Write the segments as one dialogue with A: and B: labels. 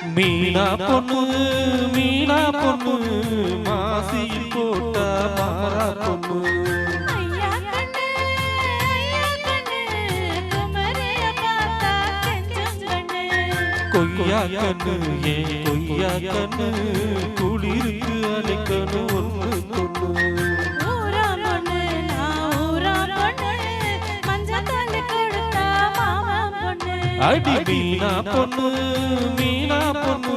A: மீனா பொண்ணு மீனா பொண்ணு மாசியில் போட்ட மாறா பொண்ணு கொய்யா கண்ணு ஏன் கொய்யா கண்ணு குளிருக்கு அழைக்கணும் ஒன்று பொண்ணு அடி மீனா பொண்ணு மீனா பொண்ணு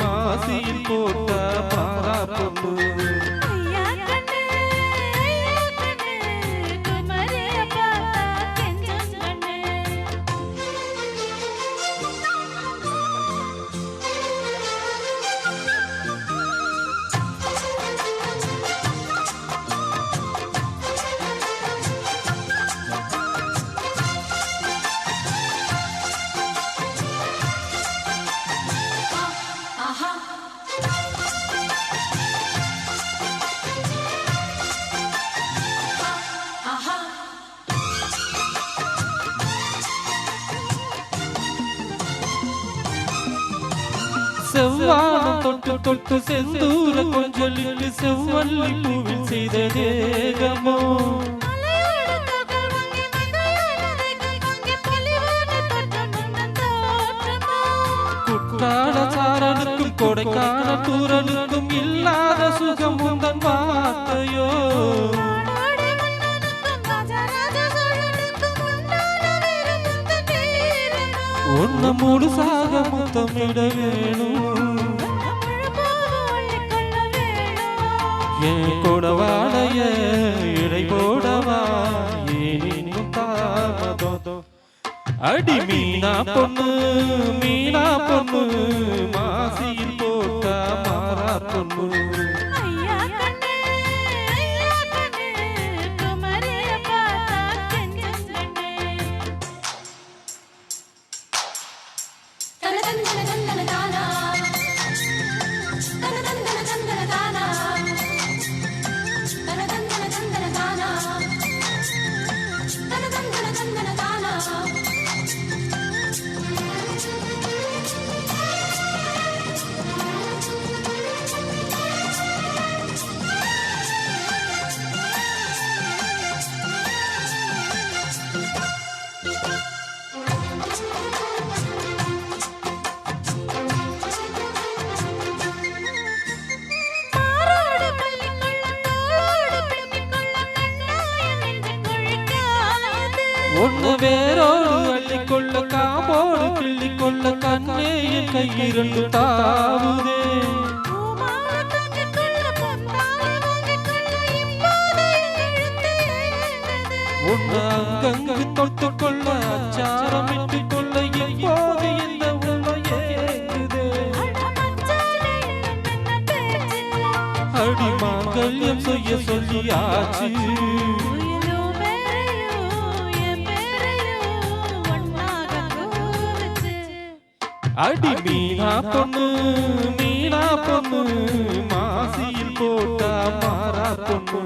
A: மாசியில் போட்ட மாறா பொண்ணு செவ்வானம் தொட்டு தொட்டு செந்தூர கொஞ்சலிட்டு செவ்வல்லி பூவில் செய்த தேகமோ குற்றால சாரனுக்கும் கொடைக்கான தூரனுக்கும் இல்லாத சுகம் உந்தன் வார்த்தையோ ஒன்ன முழுசாக முத்தமிட வேணும் என் கொடவாளைய இடை போடவா ஏனும் தாமதம் அடி மீனா பொண்ணு மீனா பொண்ணு மாசியில் போட்ட மாறா பொண்ணு ஒன்னு வேரோடு அள்ளிக்கொள்ள காம்போடு கிள்ளிக்கொள்ள கண்ணே என் கையிரண்டு தாவுதே ஒன்னு அங்கங்கு தொட்டுக்கொள்ள அச்சாரம் இட்டுக்கொள்ள எப்போது இந்த உண்மை ஏங்குதே அடி மாங்கல்யம் செய்ய சொல்லியாச்சு அடி மீனா பொண்ணு மீனா பொண்ணு மாசியில் போட்ட மாறா பொண்ணு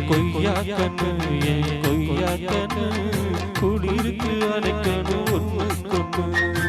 A: கொய்யா கண்ணு ஏன் கொய்யா கண்ணு குளிருக்கு அழைக்கணும் ஒன்று கொண்டு